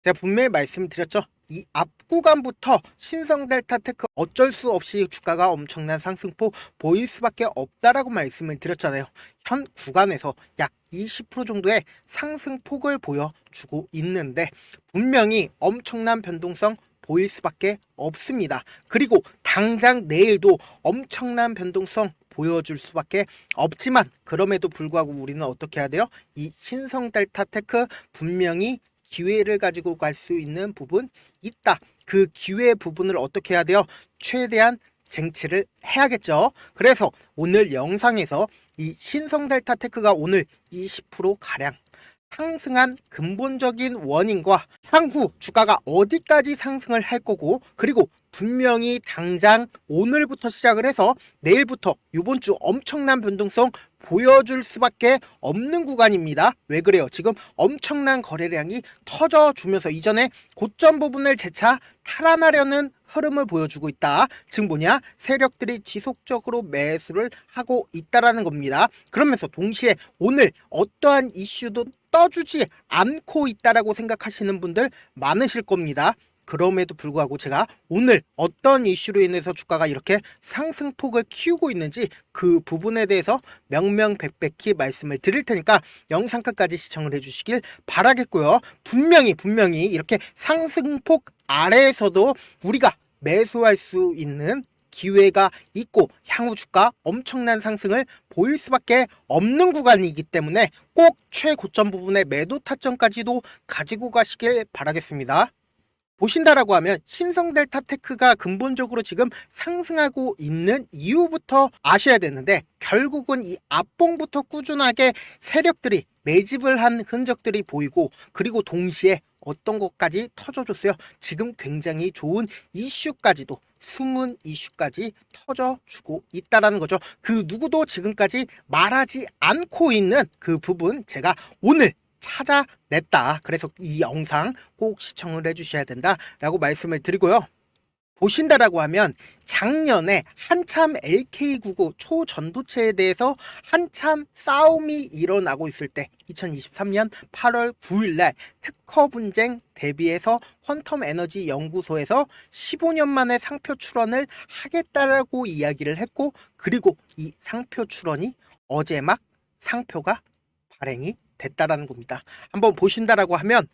제가 분명히 말씀드렸죠. 이 앞 구간부터 신성 델타 테크 어쩔 수 없이 주가가 엄청난 상승폭 보일 수밖에 없다라고 말씀을 드렸잖아요. 현 구간에서 약 20% 정도의 상승폭을 보여주고 있는데 분명히 엄청난 변동성 보일 수밖에 없습니다. 그리고 당장 내일도 엄청난 변동성 보여줄 수밖에 없지만 그럼에도 불구하고 우리는 어떻게 해야 돼요? 이 신성 델타 테크 분명히 기회를 가지고 갈 수 있는 부분 있다. 그 기회 부분을 어떻게 해야 돼요? 최대한 쟁취를 해야겠죠. 그래서 오늘 영상에서 이 신성 델타 테크가 오늘 20% 가량 상승한 근본적인 원인과 향후 주가가 어디까지 상승을 할 거고, 그리고 분명히 당장 오늘부터 시작을 해서 내일부터 이번 주 엄청난 변동성 보여줄 수밖에 없는 구간입니다. 왜 그래요? 지금 엄청난 거래량이 터져주면서 이전에 고점 부분을 재차 탈환하려는 흐름을 보여주고 있다. 즉 뭐냐? 세력들이 지속적으로 매수를 하고 있다라는 겁니다. 그러면서 동시에 오늘 어떠한 이슈도 떠주지 않고 있다라고 생각하시는 분들 많으실 겁니다. 그럼에도 불구하고 제가 오늘 어떤 이슈로 인해서 주가가 이렇게 상승폭을 키우고 있는지 그 부분에 대해서 명명백백히 말씀을 드릴 테니까 영상 끝까지 시청을 해주시길 바라겠고요. 분명히 이렇게 상승폭 아래에서도 우리가 매수할 수 있는 기회가 있고 향후 주가 엄청난 상승을 보일 수밖에 없는 구간이기 때문에 꼭 최고점 부분의 매도 타점까지도 가지고 가시길 바라겠습니다. 보신다라고 하면 신성 델타 테크가 근본적으로 지금 상승하고 있는 이유부터 아셔야 되는데, 결국은 이 앞봉부터 꾸준하게 세력들이 매집을 한 흔적들이 보이고, 그리고 동시에 어떤 것까지 터져줬어요. 지금 굉장히 좋은 이슈까지도, 숨은 이슈까지 터져주고 있다라는 거죠. 그 누구도 지금까지 말하지 않고 있는 그 부분 제가 오늘 찾아냈다. 그래서 이 영상 꼭 시청을 해주셔야 된다라고 말씀을 드리고요. 보신다라고 하면 작년에 한참 LK99 초전도체에 대해서 한참 싸움이 일어나고 있을 때 2023년 8월 9일날 특허 분쟁 대비해서 퀀텀 에너지 연구소에서 15년 만에 상표 출원을 하겠다라고 이야기를 했고, 그리고 이 상표 출원이 어제 막 상표가 발행이 됐다라는 겁니다. 한번 보신다라고 하면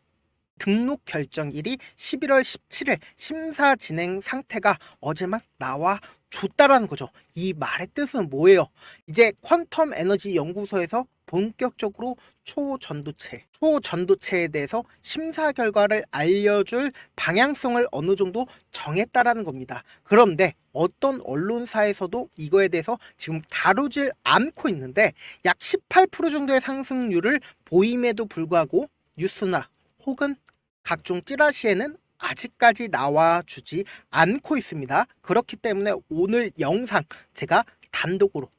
등록 결정일이 11월 17일 심사 진행 상태가 어제 막 나와 줬다라는 거죠. 이 말의 뜻은 뭐예요? 이제 퀀텀 에너지 연구소에서 본격적으로 초전도체에 대해서 심사 결과를 알려줄 방향성을 어느 정도 정했다라는 겁니다. 그런데 어떤 언론사에서도 이거에 대해서 지금 다루질 않고 있는데 약 18% 정도의 상승률을 보임에도 불구하고 뉴스나 혹은 각종 찌라시에는 아직까지 나와주지 않고 있습니다. 그렇기 때문에 오늘 영상 제가 단독으로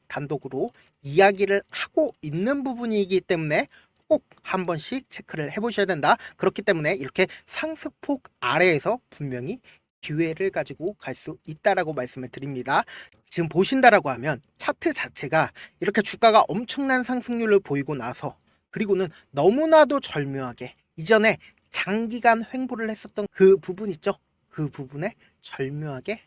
이야기를 하고 있는 부분이기 때문에 꼭 한 번씩 체크를 해보셔야 된다. 그렇기 때문에 이렇게 상승폭 아래에서 분명히 기회를 가지고 갈 수 있다라고 말씀을 드립니다. 지금 보신다라고 하면 차트 자체가 이렇게 주가가 엄청난 상승률을 보이고 나서, 그리고는 너무나도 절묘하게 이전에 장기간 횡보를 했었던 그 부분 있죠? 그 부분에 절묘하게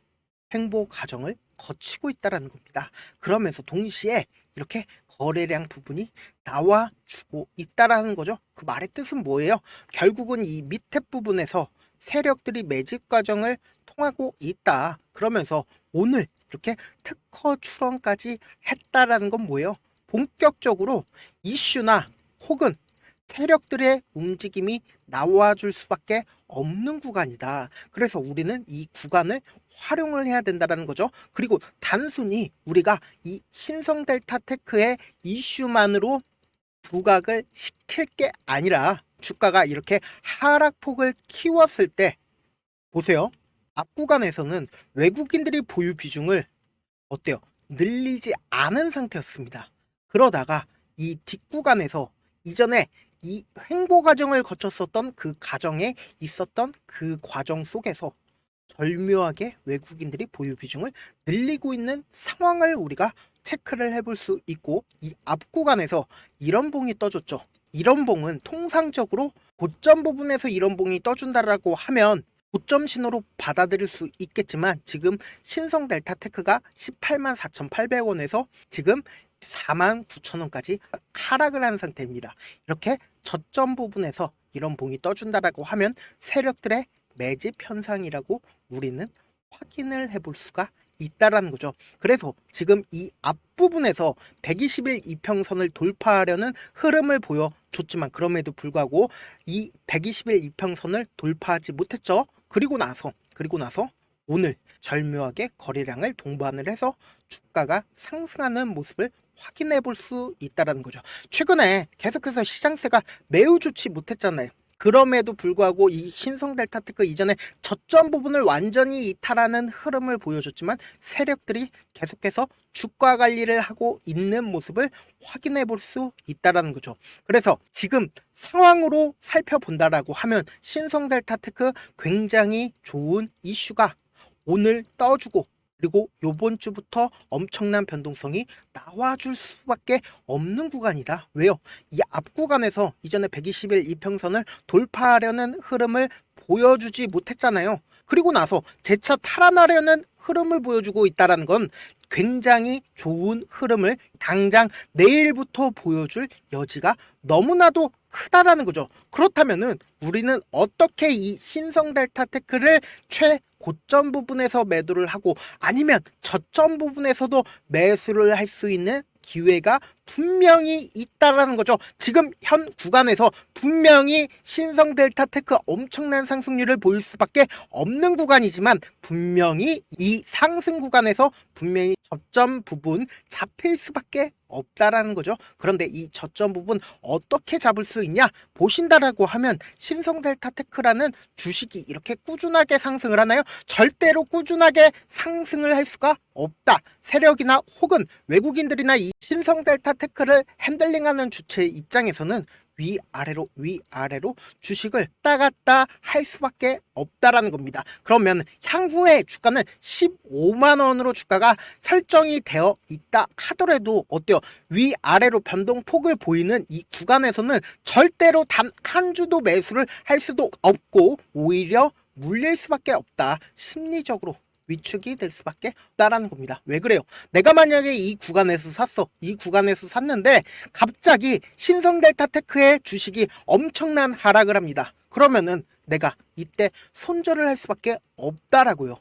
횡보 과정을 거치고 있다라는 겁니다. 그러면서 동시에 이렇게 거래량 부분이 나와주고 있다라는 거죠. 그 말의 뜻은 뭐예요? 결국은 이 밑에 부분에서 세력들이 매집 과정을 통하고 있다. 그러면서 오늘 이렇게 특허 출원까지 했다라는 건 뭐예요? 본격적으로 이슈나 혹은 세력들의 움직임이 나와줄 수밖에 없는 구간이다. 그래서 우리는 이 구간을 활용을 해야 된다는 거죠. 그리고 단순히 우리가 이 신성 델타 테크의 이슈만으로 부각을 시킬 게 아니라 주가가 이렇게 하락폭을 키웠을 때 보세요. 앞 구간에서는 외국인들이 보유 비중을 어때요? 늘리지 않은 상태였습니다. 그러다가 이 뒷구간에서 이전에 이 횡보 과정을 거쳤었던 그 과정에 있었던 그 과정 속에서 절묘하게 외국인들이 보유 비중을 늘리고 있는 상황을 우리가 체크를 해볼 수 있고, 이 앞 구간에서 이런 봉이 떠줬죠. 이런 봉은 통상적으로 고점 부분에서 이런 봉이 떠준다라고 하면 고점 신호로 받아들일 수 있겠지만 지금 신성 델타 테크가 184,800원에서 지금 49,000원까지 하락을 한 상태입니다. 이렇게 저점 부분에서 이런 봉이 떠준다라고 하면 세력들의 매집 현상이라고 우리는 확인을 해볼 수가 있다라는 거죠. 그래서 지금 이 앞부분에서 120일 이평선을 돌파하려는 흐름을 보여줬지만 그럼에도 불구하고 이 120일 이평선을 돌파하지 못했죠. 그리고 나서 오늘 절묘하게 거래량을 동반을 해서 주가가 상승하는 모습을 확인해 볼 수 있다는 거죠. 최근에 계속해서 시장세가 매우 좋지 못했잖아요. 그럼에도 불구하고 이 신성 델타 테크 이전에 저점 부분을 완전히 이탈하는 흐름을 보여줬지만 세력들이 계속해서 주가 관리를 하고 있는 모습을 확인해 볼 수 있다는 거죠. 그래서 지금 상황으로 살펴본다라고 하면 신성 델타 테크 굉장히 좋은 이슈가 오늘 떠주고 그리고 요번 주부터 엄청난 변동성이 나와줄 수밖에 없는 구간이다. 왜요? 이 앞 구간에서 이전에 120일 이평선을 돌파하려는 흐름을 보여주지 못했잖아요. 그리고 나서 재차 탈환하려는 흐름을 보여주고 있다는 건 굉장히 좋은 흐름을 당장 내일부터 보여줄 여지가 너무나도 크다라는 거죠. 그렇다면은 우리는 어떻게 이 신성 델타 테크를 최고점 부분에서 매도를 하고 아니면 저점 부분에서도 매수를 할 수 있는 기회가 분명히 있다라는 거죠. 지금 현 구간에서 분명히 신성 델타 테크 엄청난 상승률을 보일 수밖에 없는 구간이지만 분명히 이 상승 구간에서 분명히 저점 부분 잡힐 수밖에 없다라는 거죠. 그런데 이 저점 부분 어떻게 잡을 수 있냐 보신다라고 하면 신성 델타 테크라는 주식이 이렇게 꾸준하게 상승을 하나요? 절대로 꾸준하게 상승을 할 수가 없다. 세력이나 혹은 외국인들이나 이 신성 델타 테크를 핸들링하는 주체의 입장에서는 위아래로 주식을 왔다 갔다 할 수밖에 없다라는 겁니다. 그러면 향후에 주가는 15만 원으로 주가가 설정이 되어 있다 하더라도 어때요? 위아래로 변동폭을 보이는 이 구간에서는 절대로 단 한 주도 매수를 할 수도 없고 오히려 물릴 수밖에 없다. 심리적으로 위축이 될 수밖에 없다라는 겁니다. 왜 그래요? 내가 만약에 이 구간에서 샀는데 갑자기 신성 델타 테크의 주식이 엄청난 하락을 합니다. 그러면은 내가 이때 손절을 할 수밖에 없다라고요.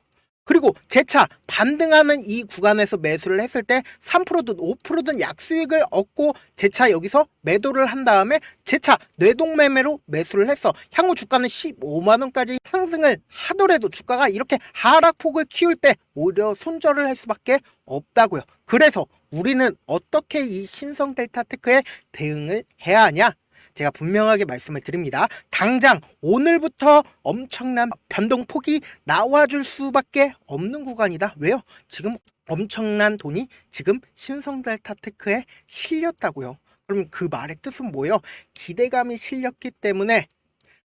그리고 재차 반등하는 이 구간에서 매수를 했을 때 3%든 5%든 약수익을 얻고 재차 여기서 매도를 한 다음에 재차 뇌동매매로 매수를 했어. 향후 주가는 15만 원까지 상승을 하더라도 주가가 이렇게 하락폭을 키울 때 오히려 손절을 할 수밖에 없다고요. 그래서 우리는 어떻게 이 신성 델타 테크에 대응을 해야 하냐? 제가 분명하게 말씀을 드립니다. 당장 오늘부터 엄청난 변동폭이 나와줄 수밖에 없는 구간이다. 왜요? 지금 엄청난 돈이 지금 신성 델타 테크에 실렸다고요. 그럼 그 말의 뜻은 뭐예요? 기대감이 실렸기 때문에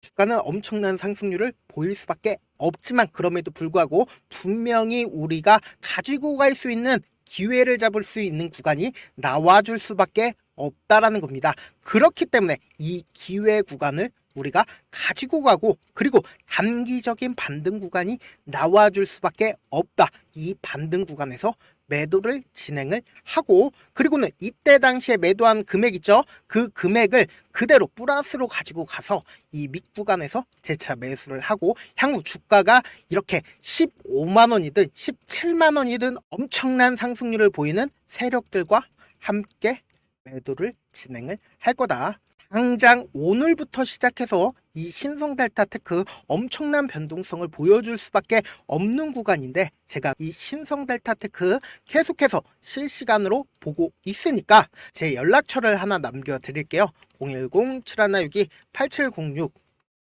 주가는 엄청난 상승률을 보일 수밖에 없지만 그럼에도 불구하고 분명히 우리가 가지고 갈 수 있는 기회를 잡을 수 있는 구간이 나와줄 수밖에 없다라는 겁니다. 그렇기 때문에 이 기회 구간을 우리가 가지고 가고 그리고 단기적인 반등 구간이 나와줄 수밖에 없다. 이 반등 구간에서 매도를 진행을 하고 그리고는 이때 당시에 매도한 금액 있죠? 그 금액을 그대로 플러스로 가지고 가서 이 밑구간에서 재차 매수를 하고 향후 주가가 이렇게 15만 원이든 17만 원이든 엄청난 상승률을 보이는 세력들과 함께 매도를 진행을 할 거다. 당장 오늘부터 시작해서 이 신성 델타 테크 엄청난 변동성을 보여줄 수밖에 없는 구간인데 제가 이 신성 델타 테크 계속해서 실시간으로 보고 있으니까 제 연락처를 하나 남겨드릴게요. 010-7162-8706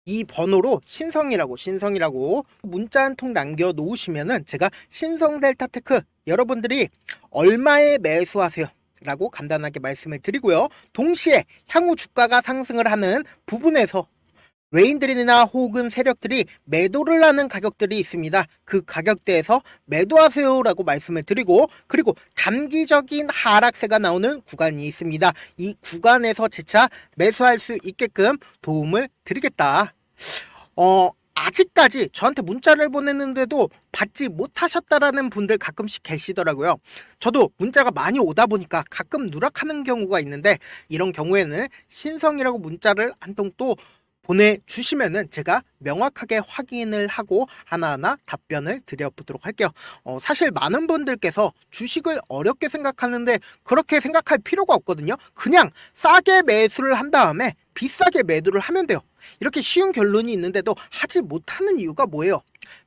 이 번호로 신성이라고 문자 한 통 남겨놓으시면은 제가 신성 델타 테크 여러분들이 얼마에 매수하세요? 라고 간단하게 말씀을 드리고요. 동시에 향후 주가가 상승을 하는 부분에서 외인들이나 혹은 세력들이 매도를 하는 가격들이 있습니다. 그 가격대에서 매도하세요라고 말씀을 드리고, 그리고 단기적인 하락세가 나오는 구간이 있습니다. 이 구간에서 재차 매수할 수 있게끔 도움을 드리겠다. 아직까지 저한테 문자를 보냈는데도 받지 못하셨다라는 분들 가끔씩 계시더라고요. 저도 문자가 많이 오다 보니까 가끔 누락하는 경우가 있는데, 이런 경우에는 신성이라고 문자를 한 통 또 보내주시면은 제가 명확하게 확인을 하고 하나하나 답변을 드려보도록 할게요. 사실 많은 분들께서 주식을 어렵게 생각하는데 그렇게 생각할 필요가 없거든요. 그냥 싸게 매수를 한 다음에 비싸게 매도를 하면 돼요. 이렇게 쉬운 결론이 있는데도 하지 못하는 이유가 뭐예요?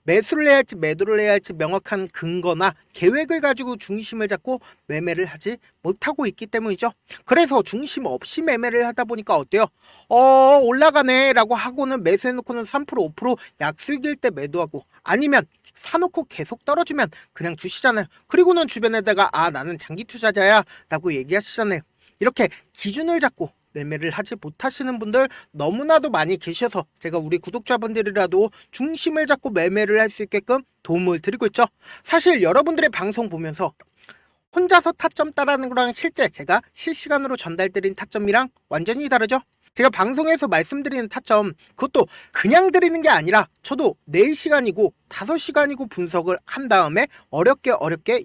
매수를 해야 할지 매도를 해야 할지 명확한 근거나 계획을 가지고 중심을 잡고 매매를 하지 못하고 있기 때문이죠. 그래서 중심 없이 매매를 하다 보니까 어때요? 올라가네 라고 하고는 매수해놓고는 3% 5% 약수익일 때 매도하고, 아니면 사놓고 계속 떨어지면 그냥 주시잖아요. 그리고는 주변에다가 나는 장기 투자자야 라고 얘기하시잖아요. 이렇게 기준을 잡고 매매를 하지 못하시는 분들 너무나도 많이 계셔서 제가 우리 구독자분들이라도 중심을 잡고 매매를 할 수 있게끔 도움을 드리고 있죠. 사실 여러분들의 방송 보면서 혼자서 타점 따라하는 거랑 실제 제가 실시간으로 전달드린 타점이랑 완전히 다르죠. 제가 방송에서 말씀드리는 타점, 그것도 그냥 드리는 게 아니라 저도 4시간이고 5시간이고 분석을 한 다음에 어렵게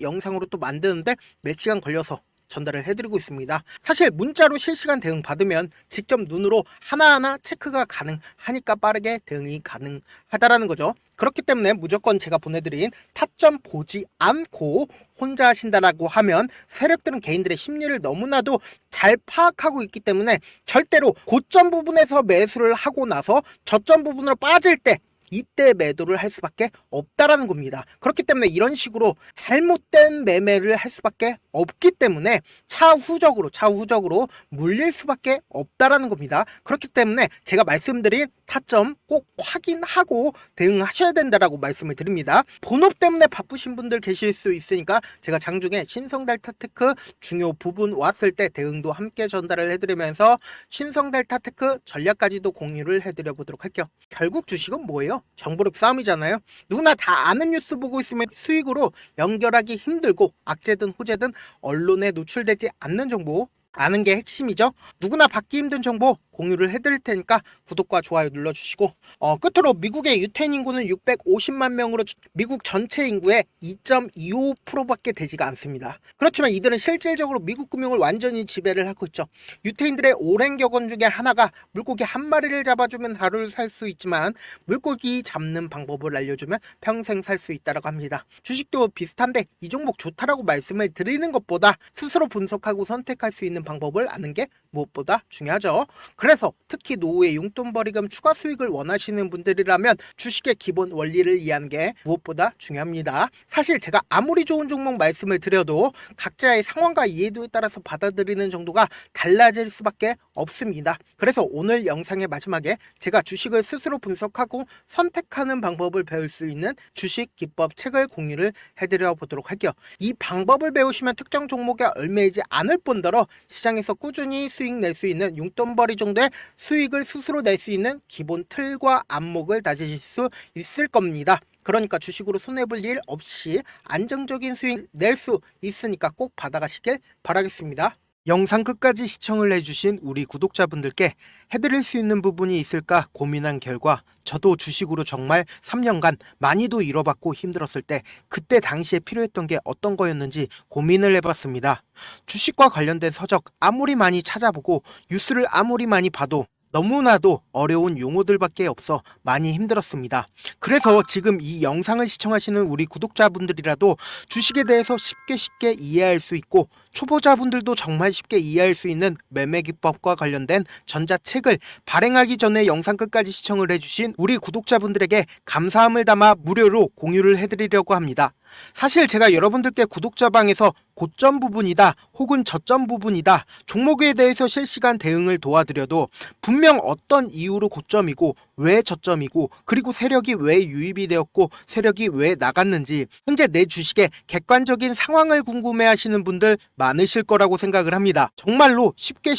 영상으로 또 만드는데 몇 시간 걸려서 전달을 해드리고 있습니다. 사실 문자로 실시간 대응 받으면 직접 눈으로 하나하나 체크가 가능하니까 빠르게 대응이 가능하다라는 거죠. 그렇기 때문에 무조건 제가 보내드린 타점 보지 않고 혼자 하신다라고 하면 세력들은 개인들의 심리를 너무나도 잘 파악하고 있기 때문에 절대로 고점 부분에서 매수를 하고 나서 저점 부분으로 빠질 때 이때 매도를 할 수밖에 없다라는 겁니다. 그렇기 때문에 이런 식으로 잘못된 매매를 할 수밖에 없기 때문에 차후적으로 물릴 수밖에 없다라는 겁니다. 그렇기 때문에 제가 말씀드린 타점 꼭 확인하고 대응하셔야 된다라고 말씀을 드립니다. 본업 때문에 바쁘신 분들 계실 수 있으니까 제가 장중에 신성델타테크 중요 부분 왔을 때 대응도 함께 전달을 해드리면서 신성델타테크 전략까지도 공유를 해드려 보도록 할게요. 결국 주식은 뭐예요? 정보력 싸움이잖아요. 누구나 다 아는 뉴스 보고 있으면 수익으로 연결하기 힘들고, 악재든 호재든 언론에 노출되지 않는 정보 아는 게 핵심이죠. 누구나 받기 힘든 정보 공유를 해드릴 테니까 구독과 좋아요 눌러주시고, 끝으로 미국의 유태인 인구는 650만 명으로 미국 전체 인구의 2.25%밖에 되지가 않습니다. 그렇지만 이들은 실질적으로 미국 금융을 완전히 지배를 하고 있죠. 유태인들의 오랜 격언 중에 하나가 물고기 한 마리를 잡아주면 하루를 살 수 있지만 물고기 잡는 방법을 알려주면 평생 살 수 있다고 합니다. 주식도 비슷한데 이 종목 좋다라고 말씀을 드리는 것보다 스스로 분석하고 선택할 수 있는 방법을 아는 게 무엇보다 중요하죠. 그래서 특히 노후에 용돈벌이금 추가 수익을 원하시는 분들이라면 주식의 기본 원리를 이해하는 게 무엇보다 중요합니다. 사실 제가 아무리 좋은 종목 말씀을 드려도 각자의 상황과 이해도에 따라서 받아들이는 정도가 달라질 수밖에 없습니다. 그래서 오늘 영상의 마지막에 제가 주식을 스스로 분석하고 선택하는 방법을 배울 수 있는 주식 기법 책을 공유를 해드려 보도록 할게요. 이 방법을 배우시면 특정 종목에 얽매이지 않을 뿐더러 시장에서 꾸준히 수익 낼 수 있는 용돈벌이 정도의 수익을 스스로 낼 수 있는 기본 틀과 안목을 다지실 수 있을 겁니다. 그러니까 주식으로 손해볼 일 없이 안정적인 수익 낼 수 있으니까 꼭 받아가시길 바라겠습니다. 영상 끝까지 시청을 해주신 우리 구독자분들께 해드릴 수 있는 부분이 있을까 고민한 결과, 저도 주식으로 정말 3년간 많이도 잃어봤고 힘들었을 때 그때 당시에 필요했던 게 어떤 거였는지 고민을 해봤습니다. 주식과 관련된 서적 아무리 많이 찾아보고 뉴스를 아무리 많이 봐도 너무나도 어려운 용어들밖에 없어 많이 힘들었습니다. 그래서 지금 이 영상을 시청하시는 우리 구독자분들이라도 주식에 대해서 쉽게 이해할 수 있고, 초보자분들도 정말 쉽게 이해할 수 있는 매매 기법과 관련된 전자책을 발행하기 전에 영상 끝까지 시청을 해주신 우리 구독자분들에게 감사함을 담아 무료로 공유를 해드리려고 합니다. 사실 제가 여러분들께 구독자방에서 고점 부분이다 혹은 저점 부분이다 종목에 대해서 실시간 대응을 도와드려도 분명 어떤 이유로 고점이고 왜 저점이고, 그리고 세력이 왜 유입이 되었고 세력이 왜 나갔는지 현재 내 주식의 객관적인 상황을 궁금해 하시는 분들 많으실 거라고 생각을 합니다. 정말로 쉽게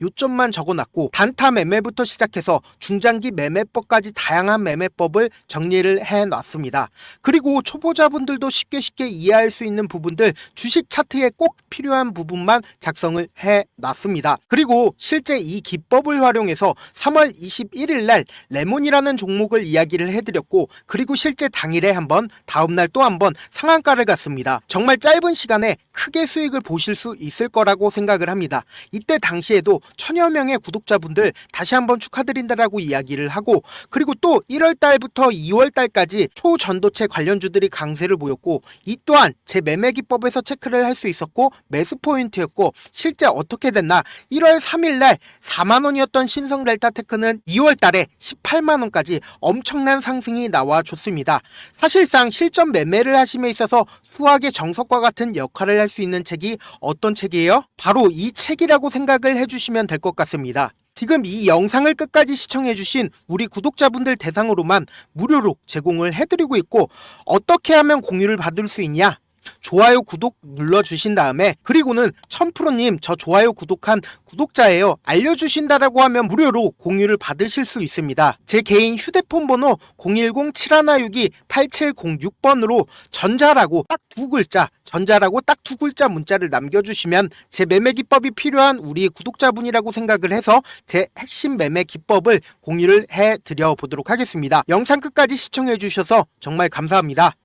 요점만 적어놨고 단타 매매부터 시작해서 중장기 매매법까지 다양한 매매법을 정리를 해놨습니다. 그리고 초보자분들도 쉽게 이해할 수 있는 부분들 주식 차트에 꼭 필요한 부분만 작성을 해놨습니다. 그리고 실제 이 기법을 활용해서 3월 21일 날 레몬이라는 종목을 이야기를 해드렸고 그리고 실제 당일에 한번 다음날 또 한번 상한가를 갔습니다. 정말 짧은 시간에 크게 수익을 보실 수 있을 거라고 생각을 합니다. 이때 당시에도 천여 명의 구독자분들 다시 한번 축하드린다라고 이야기를 하고 그리고 또 1월 달부터 2월 달까지 초전도체 관련주들이 강세를 보였고 이 또한 제 매매 기법에서 체크를 할 수 있었고 매수 포인트였고 실제 어떻게 됐나 1월 3일 날 4만 원이었던 신성델타테크는 2월 달에 18만 원까지 엄청난 상승이 나와줬습니다. 사실상 실전 매매를 하심에 있어서 수학의 정석과 같은 역할을 할 수 있는 책이 어떤 책이에요? 바로 이 책이라고 생각을 해주시면 될 것 같습니다. 지금 이 영상을 끝까지 시청해주신 우리 구독자분들 대상으로만 무료로 제공을 해드리고 있고 어떻게 하면 공유를 받을 수 있냐? 좋아요 구독 눌러주신 다음에 그리고는 1000%님 저 좋아요 구독한 구독자예요 알려주신다라고 하면 무료로 공유를 받으실 수 있습니다. 제 개인 휴대폰 번호 010-7162-8706번으로 전자라고 딱 두 글자 문자를 남겨주시면 제 매매 기법이 필요한 우리 구독자분이라고 생각을 해서 제 핵심 매매 기법을 공유를 해드려 보도록 하겠습니다. 영상 끝까지 시청해 주셔서 정말 감사합니다.